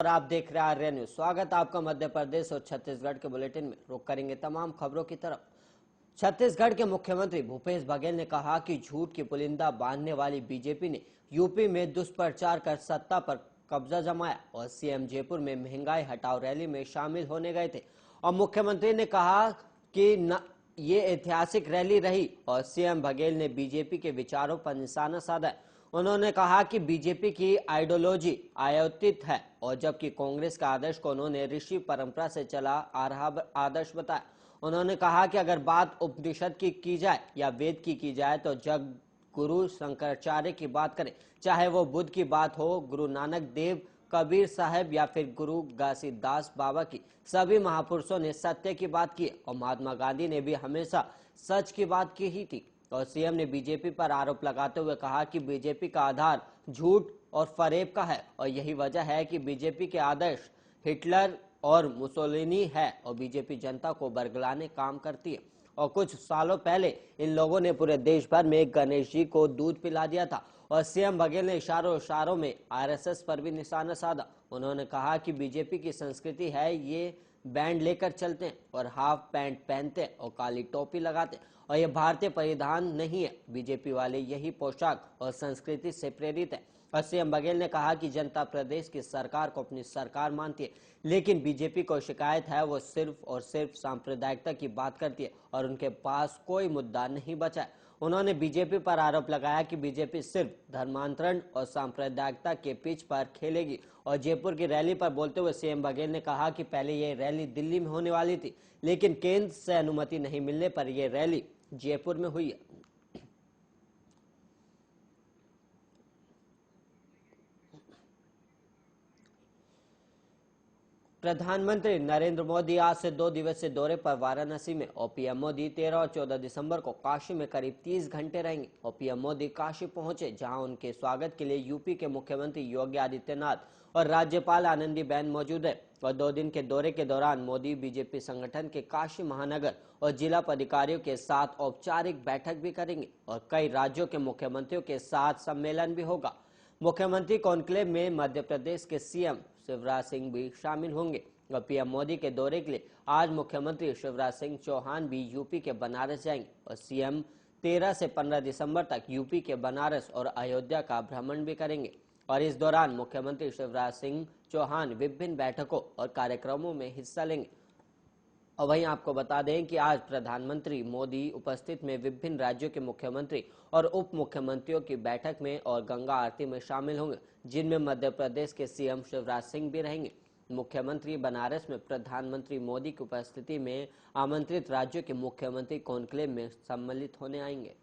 और आप देख रहे हैं आर्य न्यूज। स्वागत है आपका मध्य प्रदेश और छत्तीसगढ़ के बुलेटिन में। रुक करेंगे तमाम खबरों की तरफ। छत्तीसगढ़ के मुख्यमंत्री भूपेश बघेल ने कहा कि झूठ की पुलिंदा बांधने वाली बीजेपी ने यूपी में दुष्प्रचार कर सत्ता पर कब्जा जमाया और सीएम जयपुर में महंगाई हटाओ रैली में शामिल होने गए थे। और मुख्यमंत्री ने कहा कि ये ऐतिहासिक रैली रही और सीएम बघेल ने बीजेपी के विचारों पर निशाना साधा। उन्होंने कहा कि बीजेपी की आइडियोलॉजी आयोजित है और जबकि कांग्रेस का आदर्श को उन्होंने ऋषि परंपरा से चला आ रहा आदर्श बताया। उन्होंने कहा कि अगर बात उपनिषद की जाए या वेद की जाए तो जग गुरु शंकराचार्य की बात करें, चाहे वो बुद्ध की बात हो, गुरु नानक देव, कबीर साहब या फिर गुरु घासीदास बाबा की, सभी महापुरुषों ने सत्य की बात की और महात्मा गांधी ने भी हमेशा सच की बात की ही थी। और सीएम ने बीजेपी पर आरोप लगाते हुए कहा कि बीजेपी का आधार झूठ और फरेब का है और यही वजह है कि बीजेपी के आदर्श हिटलर और मुसोलिनी है और बीजेपी जनता को बरगलाने काम करती है। और कुछ सालों पहले इन लोगों ने पूरे देश भर में गणेश जी को दूध पिला दिया था और सीएम बघेल ने इशारों में आरएसएस पर भी निशाना साधा। उन्होंने कहा कि बीजेपी की संस्कृति है ये बैंड लेकर चलते हैं और हाफ पैंट पहनते हैं और काली टोपी लगाते हैं और ये भारतीय परिधान नहीं है। बीजेपी वाले यही पोशाक और संस्कृति से प्रेरित है। और सीएम बघेल ने कहा कि जनता प्रदेश की सरकार को अपनी सरकार मानती है, लेकिन बीजेपी को शिकायत है वो सिर्फ और सिर्फ सांप्रदायिकता की बात करती है और उनके पास कोई मुद्दा नहीं बचा है। उन्होंने बीजेपी पर आरोप लगाया कि बीजेपी सिर्फ धर्मांतरण और सांप्रदायिकता के पिच पर खेलेगी। और जयपुर की रैली पर बोलते हुए सीएम बघेल ने कहा कि पहले ये रैली दिल्ली में होने वाली थी, लेकिन केंद्र से अनुमति नहीं मिलने पर यह रैली जयपुर में हुई है। प्रधानमंत्री नरेंद्र मोदी आज से 2 दिवसीय दौरे पर वाराणसी में और पीएम मोदी 13 और 14 दिसंबर को काशी में करीब 30 घंटे रहेंगे। और पीएम मोदी काशी पहुंचे, जहां उनके स्वागत के लिए यूपी के मुख्यमंत्री योगी आदित्यनाथ और राज्यपाल आनंदीबेन मौजूद है। और 2 दिन के दौरे के दौरान मोदी बीजेपी संगठन के काशी महानगर और जिला पदाधिकारियों के साथ औपचारिक बैठक भी करेंगे और कई राज्यों के मुख्यमंत्रियों के साथ सम्मेलन भी होगा। मुख्यमंत्री कॉन्क्लेव में मध्य प्रदेश के सीएम शिवराज सिंह भी शामिल होंगे। और पीएम मोदी के दौरे के लिए आज मुख्यमंत्री शिवराज सिंह चौहान भी यूपी के बनारस जाएंगे और सीएम 13 से 15 दिसंबर तक यूपी के बनारस और अयोध्या का भ्रमण भी करेंगे। और इस दौरान मुख्यमंत्री शिवराज सिंह चौहान विभिन्न बैठकों और कार्यक्रमों में हिस्सा लेंगे। और वहीं आपको बता दें कि आज प्रधानमंत्री मोदी उपस्थित में विभिन्न राज्यों के मुख्यमंत्री और उप मुख्यमंत्रियों की बैठक में और गंगा आरती में शामिल होंगे, जिनमें मध्य प्रदेश के सीएम शिवराज सिंह भी रहेंगे। मुख्यमंत्री बनारस में प्रधानमंत्री मोदी की उपस्थिति में आमंत्रित राज्यों के मुख्यमंत्री कॉन्क्लेव में सम्मिलित होने आएंगे।